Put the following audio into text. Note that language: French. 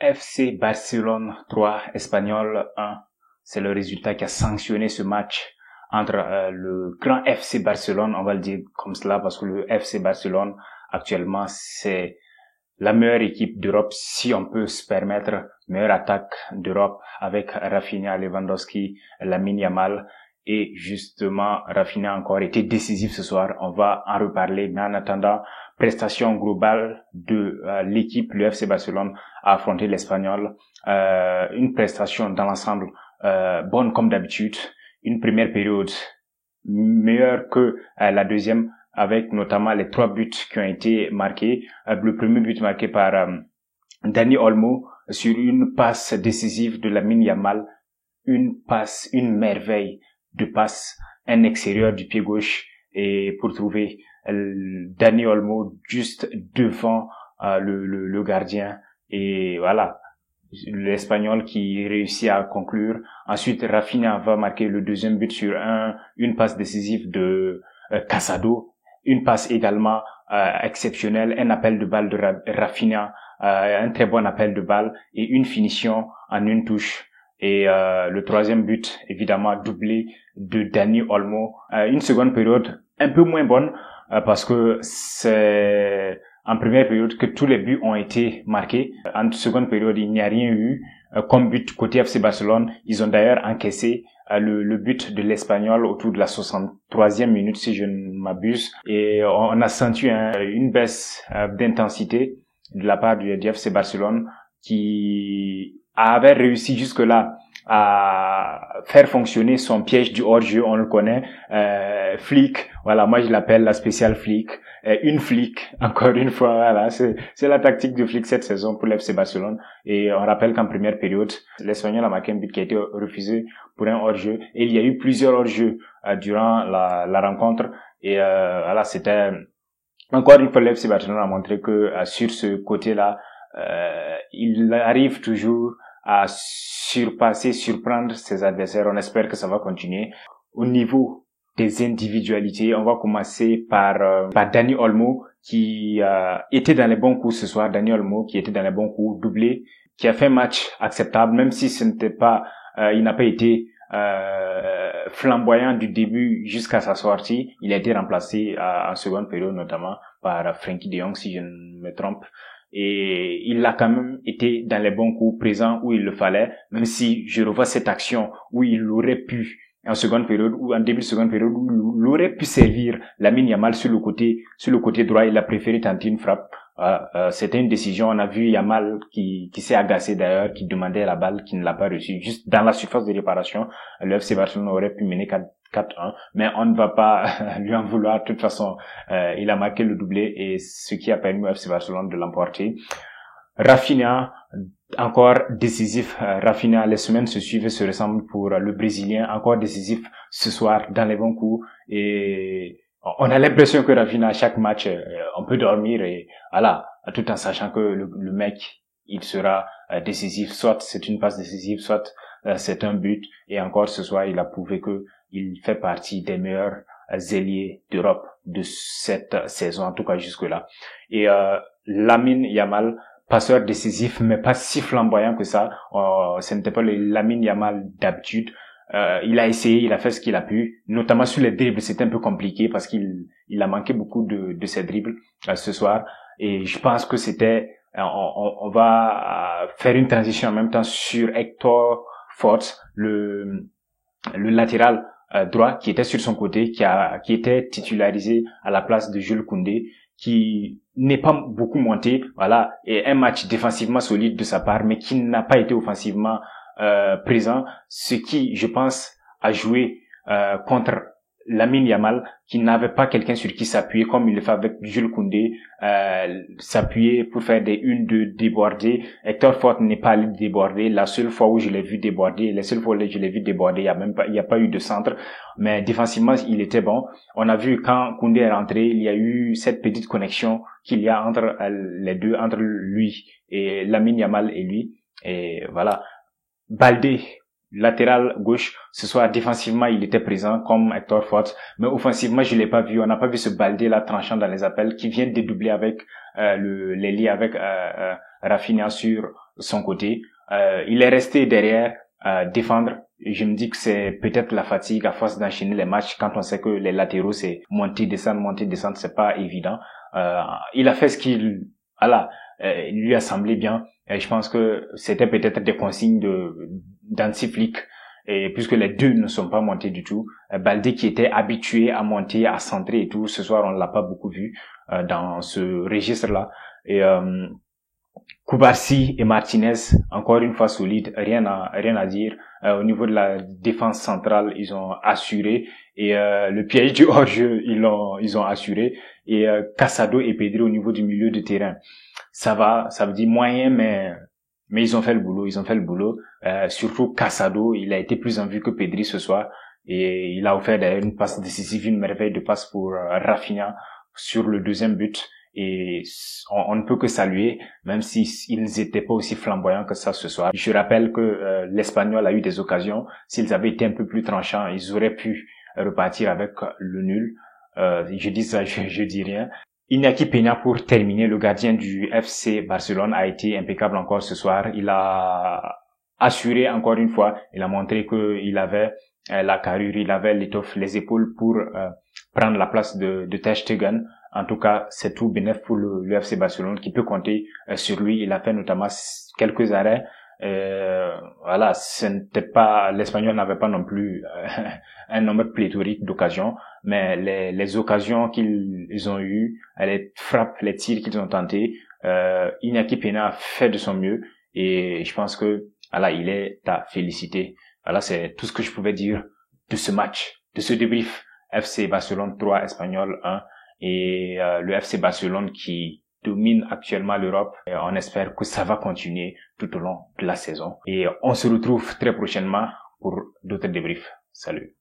FC Barcelone 3, Espagnol 1. C'est le résultat qui a sanctionné ce match entre le grand FC Barcelone, on va le dire comme cela, parce que le FC Barcelone, actuellement, c'est la meilleure équipe d'Europe, si on peut se permettre, meilleure attaque d'Europe avec Rafinha, Lewandowski, Lamine Yamal. Et justement, Rafinha a encore été décisif ce soir. On va en reparler. Mais en attendant, prestation globale de l'équipe, le FC Barcelone a affronté l'Espagnol. Une prestation dans l'ensemble bonne comme d'habitude. Une première période meilleure que la deuxième, avec notamment les 3 buts qui ont été marqués. Le premier but marqué par Dani Olmo sur une passe décisive de Lamine Yamal. Une passe, une merveille de passe, un extérieur du pied gauche, et pour trouver Dani Olmo juste devant le gardien. Et voilà, l'Espagnol qui réussit à conclure. Ensuite, Rafinha va marquer le deuxième but sur une passe décisive de Casado. Une passe également exceptionnelle, un appel de balle de Rafinha, un très bon appel de balle, et une finition en une touche. Et le troisième but, évidemment, doublé de Dani Olmo. Une seconde période un peu moins bonne, parce que c'est en première période que tous les buts ont été marqués. En seconde période, il n'y a rien eu comme but côté FC Barcelone. Ils ont d'ailleurs encaissé le but de l'Espagnol autour de la 63e minute, si je ne m'abuse. Et on a senti une baisse d'intensité de la part du FC Barcelone, qui avait réussi jusque-là à faire fonctionner son piège du hors-jeu, on le connaît, flic, voilà, moi je l'appelle la spéciale flic, une flic, encore une fois, voilà, c'est la tactique de flic cette saison pour l'FC Barcelone. Et on rappelle qu'en première période, l'Espagnol a marqué un but qui a été refusé pour un hors-jeu, et il y a eu plusieurs hors-jeux durant la rencontre, et voilà, c'était encore une fois l'FC Barcelone a montré que sur ce côté-là, il arrive toujours à surprendre ses adversaires. On espère que ça va continuer. Au niveau des individualités, on va commencer par Dani Olmo, qui était dans les bons coups ce soir. Dani Olmo qui était dans les bons coups, doublé, qui a fait un match acceptable, même si ce n'était pas, il n'a pas été flamboyant du début jusqu'à sa sortie. Il a été remplacé en seconde période, notamment par Frenkie de Jong, si je ne me trompe. Et il a quand même été dans les bons coups, présent où il le fallait, même si je revois cette action où il aurait pu, en seconde période ou en début de seconde période, où il aurait pu servir Lamine Yamal sur le côté droit. Il a préféré tenter une frappe. C'était une décision. On a vu Yamal qui s'est agacé d'ailleurs, qui demandait la balle, qui ne l'a pas reçue. Juste dans la surface de réparation, le FC Barcelone aurait pu mener 4-1, mais on ne va pas lui en vouloir. De toute façon, il a marqué le doublé, et ce qui a permis au FC Barcelone de l'emporter. Rafinha, encore décisif. Rafinha, les semaines se suivent et se ressemblent pour le Brésilien, encore décisif ce soir dans les bons coups, et on a l'impression que Rafinha, à chaque match, on peut dormir, et voilà, tout en sachant que le mec, il sera décisif, soit c'est une passe décisive, soit c'est un but, et encore ce soir, il a prouvé que il fait partie des meilleurs ailiers d'Europe de cette saison, en tout cas jusque-là. Et Lamine Yamal, passeur décisif, mais pas si flamboyant que ça. Ce n'était pas le Lamine Yamal d'habitude. Il a essayé, il a fait ce qu'il a pu, notamment sur les dribbles. C'était un peu compliqué parce qu'il a manqué beaucoup de ses dribbles ce soir. Et je pense que on va faire une transition en même temps sur Hector Fort, le latéral droit qui était sur son côté, qui était titularisé à la place de Jules Koundé, qui n'est pas beaucoup monté, voilà, et un match défensivement solide de sa part, mais qui n'a pas été offensivement présent, ce qui, je pense, a joué contre Lamine Yamal, qui n'avait pas quelqu'un sur qui s'appuyer, comme il le fait avec Jules Koundé, s'appuyer pour faire des 1-2 débordés. Hector Fort n'est pas allé déborder. La seule fois où je l'ai vu déborder, il n'y a pas eu de centre, mais défensivement, il était bon. On a vu quand Koundé est rentré, il y a eu cette petite connexion qu'il y a entre les deux, entre lui et Lamine Yamal et lui. Et voilà. Baldé, latéral gauche, ce soir défensivement il était présent comme Hector Fort, mais offensivement je l'ai pas vu. On n'a pas vu ce Baldé là tranchant dans les appels, qui vient dédoubler avec l'ailier, avec Rafinha sur son côté. Il est resté derrière, défendre. Je me dis que c'est peut-être la fatigue à force d'enchaîner les matchs quand on sait que les latéraux c'est monter, descendre, c'est pas évident. Il a fait ce qu'il, voilà, il lui a semblé bien. Et je pense que c'était peut-être des consignes d'Hansi Flick. Et puisque les deux ne sont pas montés du tout, Baldé qui était habitué à monter, à centrer et tout, ce soir on l'a pas beaucoup vu dans ce registre-là. Et Cubarsí et Martinez, encore une fois solide, rien à dire. Au niveau de la défense centrale, ils ont assuré et le piège du hors-jeu, ils ont assuré. Et Casado et Pedri au niveau du milieu de terrain, ça veut dire moyen, mais ils ont fait le boulot. Surtout Casado, il a été plus en vue que Pedri ce soir et il a offert d'ailleurs une passe décisive, une merveille de passe pour Rafinha sur le deuxième but. Et on ne peut que saluer, même si ils n'étaient pas aussi flamboyants que ça ce soir. Je rappelle que l'Espagnol a eu des occasions. S'ils avaient été un peu plus tranchants, ils auraient pu repartir avec le nul. Je dis ça, je dis rien. Iñaki Peña, pour terminer, le gardien du FC Barcelone, a été impeccable encore ce soir. Il a assuré encore une fois. Il a montré qu'il avait la carrure, il avait l'étoffe, les épaules pour prendre la place de Ter Stegen. En tout cas, c'est tout bénef pour le FC Barcelone qui peut compter sur lui. Il a fait notamment quelques arrêts. Voilà, l'Espagnol n'avait pas non plus un nombre pléthorique d'occasions, mais les occasions qu'ils ont eues, les frappes, les tirs qu'ils ont tentés, Iñaki Peña a fait de son mieux et je pense que voilà, il est à féliciter. Voilà, c'est tout ce que je pouvais dire de ce match, de ce débrief. FC Barcelone 3, Espagnol 1 et le FC Barcelone qui domine actuellement l'Europe. Et on espère que ça va continuer tout au long de la saison. Et on se retrouve très prochainement pour d'autres débriefs. Salut.